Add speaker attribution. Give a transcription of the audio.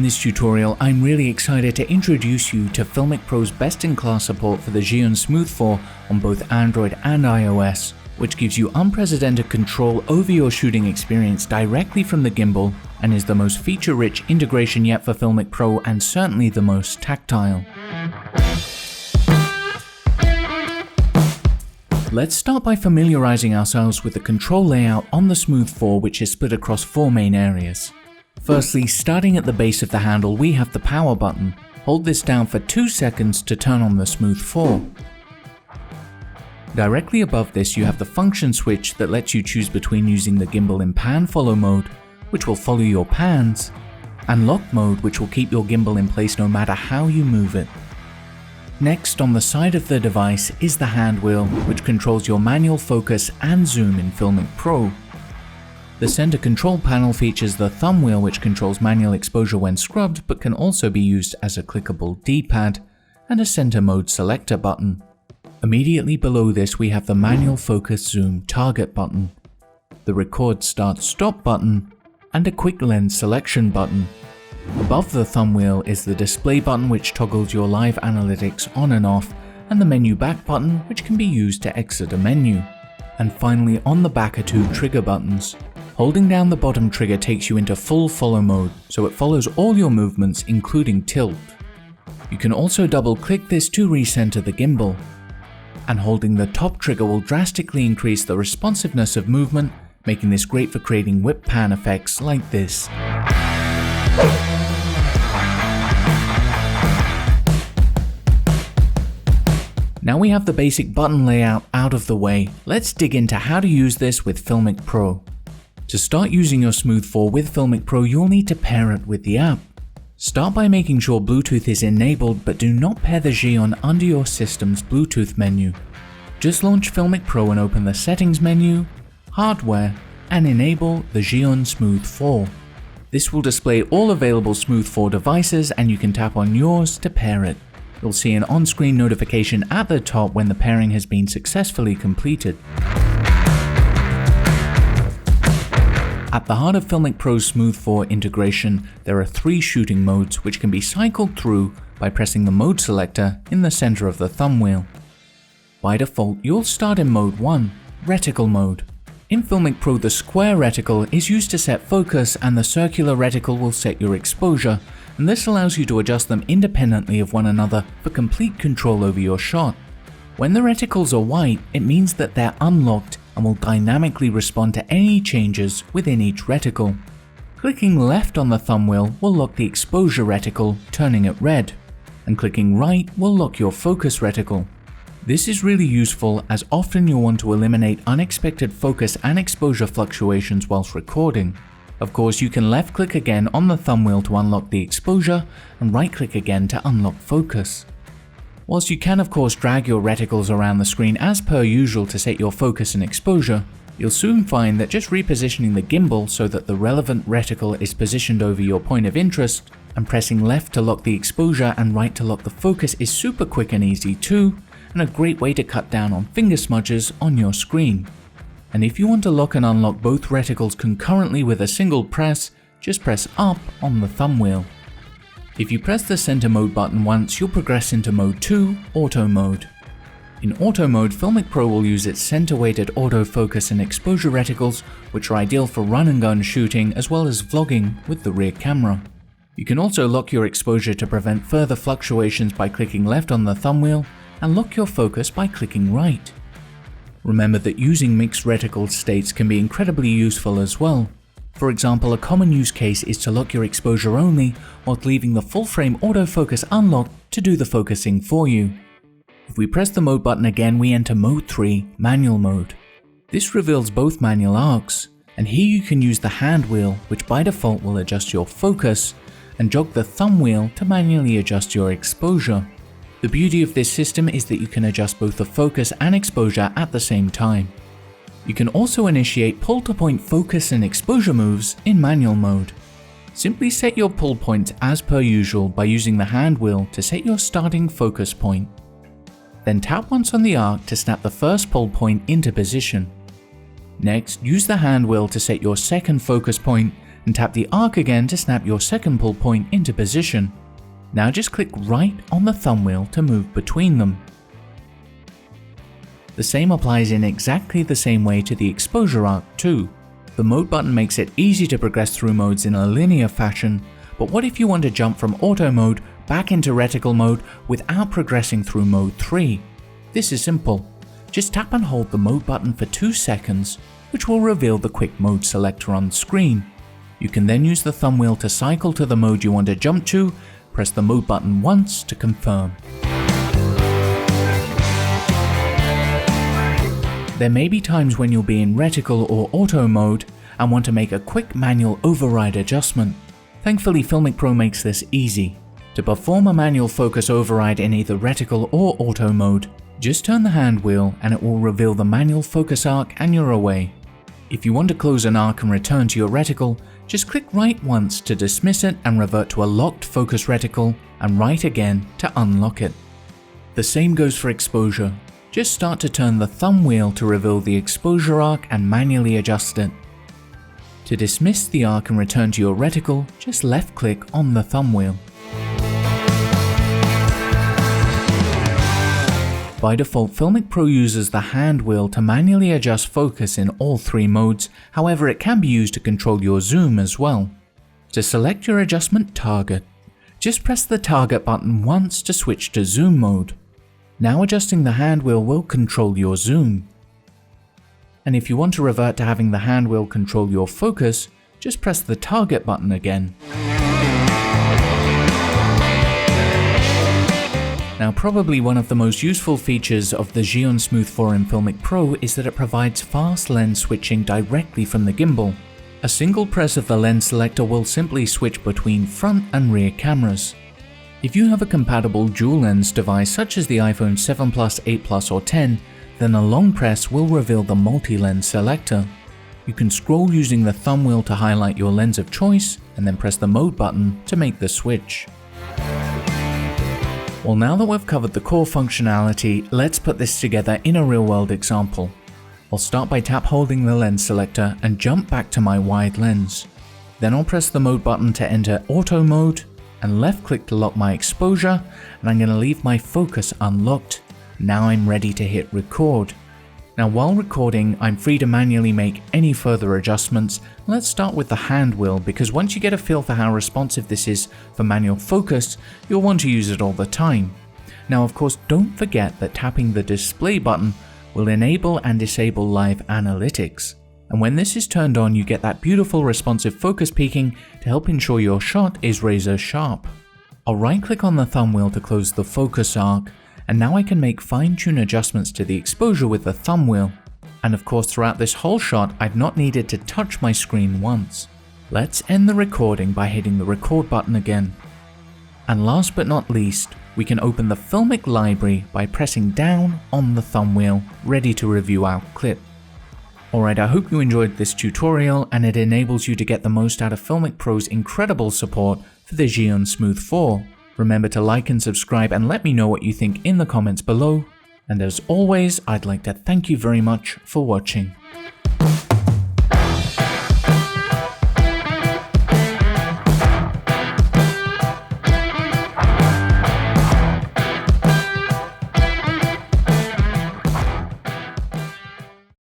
Speaker 1: this tutorial, I'm really excited to introduce you to FilMic Pro's best-in-class support for the ZHIYUN Smooth 4 on both Android and iOS, which gives you unprecedented control over your shooting experience directly from the gimbal and is the most feature-rich integration yet for FilMic Pro and certainly the most tactile. Let's start by familiarizing ourselves with the control layout on the Smooth 4, which is split across 4 main areas. Firstly, starting at the base of the handle, we have the power button. Hold this down for 2 seconds to turn on the Smooth 4. Directly above this, you have the function switch that lets you choose between using the gimbal in pan follow mode, which will follow your pans, and lock mode, which will keep your gimbal in place no matter how you move it. Next, on the side of the device is the hand wheel, which controls your manual focus and zoom in FilMic Pro. The center control panel features the thumb wheel, which controls manual exposure when scrubbed but can also be used as a clickable D-pad, and a center mode selector button. Immediately below this we have the manual focus zoom target button, the record start stop button, and a quick lens selection button. Above the thumb wheel is the display button, which toggles your live analytics on and off, and the menu back button, which can be used to exit a menu. And finally, on the back are 2 trigger buttons. Holding down the bottom trigger takes you into full follow mode, so it follows all your movements including tilt. You can also double click this to recenter the gimbal. And holding the top trigger will drastically increase the responsiveness of movement, making this great for creating whip pan effects like this. Now we have the basic button layout out of the way, let's dig into how to use this with FilMic Pro. To start using your Smooth 4 with FilMic Pro, you'll need to pair it with the app. Start by making sure Bluetooth is enabled, but do not pair the ZHIYUN under your system's Bluetooth menu. Just launch FilMic Pro and open the Settings menu, Hardware, and enable the ZHIYUN Smooth 4. This will display all available Smooth 4 devices, and you can tap on yours to pair it. You'll see an on-screen notification at the top when the pairing has been successfully completed. At the heart of FilMic Pro's Smooth 4 integration, there are 3 shooting modes which can be cycled through by pressing the mode selector in the center of the thumb wheel. By default, you'll start in mode 1, Reticle mode. In FilMic Pro, the square reticle is used to set focus and the circular reticle will set your exposure, and this allows you to adjust them independently of one another for complete control over your shot. When the reticles are white, it means that they're unlocked and will dynamically respond to any changes within each reticle. Clicking left on the thumb wheel will lock the exposure reticle, turning it red, and clicking right will lock your focus reticle. This is really useful as often you'll want to eliminate unexpected focus and exposure fluctuations whilst recording. Of course, you can left click again on the thumb wheel to unlock the exposure and right click again to unlock focus. Whilst you can of course drag your reticles around the screen as per usual to set your focus and exposure, you'll soon find that just repositioning the gimbal so that the relevant reticle is positioned over your point of interest and pressing left to lock the exposure and right to lock the focus is super quick and easy too, and a great way to cut down on finger smudges on your screen. And if you want to lock and unlock both reticles concurrently with a single press, just press up on the thumb wheel. If you press the center mode button once, you'll progress into mode 2, auto mode. In auto mode, FilMic Pro will use its center-weighted autofocus and exposure reticles, which are ideal for run and gun shooting as well as vlogging with the rear camera. You can also lock your exposure to prevent further fluctuations by clicking left on the thumb wheel, and lock your focus by clicking right. Remember that using mixed reticle states can be incredibly useful as well. For example, a common use case is to lock your exposure only while leaving the full frame autofocus unlocked to do the focusing for you. If we press the mode button again, we enter mode 3, manual mode. This reveals both manual arcs, and here you can use the hand wheel, which by default will adjust your focus, and jog the thumb wheel to manually adjust your exposure. The beauty of this system is that you can adjust both the focus and exposure at the same time. You can also initiate pull-to-point focus and exposure moves in manual mode. Simply set your pull point as per usual by using the hand wheel to set your starting focus point. Then tap once on the arc to snap the first pull point into position. Next, use the hand wheel to set your second focus point and tap the arc again to snap your second pull point into position. Now just click right on the thumb wheel to move between them. The same applies in exactly the same way to the exposure arc too. The mode button makes it easy to progress through modes in a linear fashion, but what if you want to jump from auto mode back into reticle mode without progressing through mode 3? This is simple. Just tap and hold the mode button for 2 seconds, which will reveal the quick mode selector on screen. You can then use the thumb wheel to cycle to the mode you want to jump to, press the mode button once to confirm. There may be times when you'll be in reticle or auto mode and want to make a quick manual override adjustment. Thankfully, FilMic Pro makes this easy. To perform a manual focus override in either reticle or auto mode, just turn the hand wheel and it will reveal the manual focus arc and you're away. If you want to close an arc and return to your reticle, just click right once to dismiss it and revert to a locked focus reticle, and right again to unlock it. The same goes for exposure. Just start to turn the thumb wheel to reveal the exposure arc and manually adjust it. To dismiss the arc and return to your reticle, just left click on the thumb wheel. By default, FilMic Pro uses the hand wheel to manually adjust focus in all 3 modes, however it can be used to control your zoom as well. To select your adjustment target, just press the target button once to switch to zoom mode. Now adjusting the hand wheel will control your zoom. And if you want to revert to having the hand wheel control your focus, just press the target button again. Now, probably one of the most useful features of the ZHIYUN Smooth 4 in FilMic Pro is that it provides fast lens switching directly from the gimbal. A single press of the lens selector will simply switch between front and rear cameras. If you have a compatible dual lens device such as the iPhone 7 Plus, 8 Plus or 10, then a long press will reveal the multi-lens selector. You can scroll using the thumb wheel to highlight your lens of choice and then press the mode button to make the switch. Well, now that we've covered the core functionality, let's put this together in a real-world example. I'll start by tap holding the lens selector and jump back to my wide lens. Then I'll press the mode button to enter auto mode and left click to lock my exposure, and I'm going to leave my focus unlocked. Now I'm ready to hit record. Now while recording, I'm free to manually make any further adjustments. Let's start with the hand wheel, because once you get a feel for how responsive this is for manual focus, you'll want to use it all the time. Now of course, don't forget that tapping the display button will enable and disable live analytics. And when this is turned on, you get that beautiful responsive focus peaking to help ensure your shot is razor sharp. I'll right click on the thumb wheel to close the focus arc, and now I can make fine-tune adjustments to the exposure with the thumb wheel. And of course, throughout this whole shot, I've not needed to touch my screen once. Let's end the recording by hitting the record button again. And last but not least, we can open the FilMic library by pressing down on the thumb wheel, ready to review our clip. Alright, I hope you enjoyed this tutorial and it enables you to get the most out of FilMic Pro's incredible support for the ZHIYUN Smooth 4. Remember to like and subscribe and let me know what you think in the comments below. And as always, I'd like to thank you very much for watching.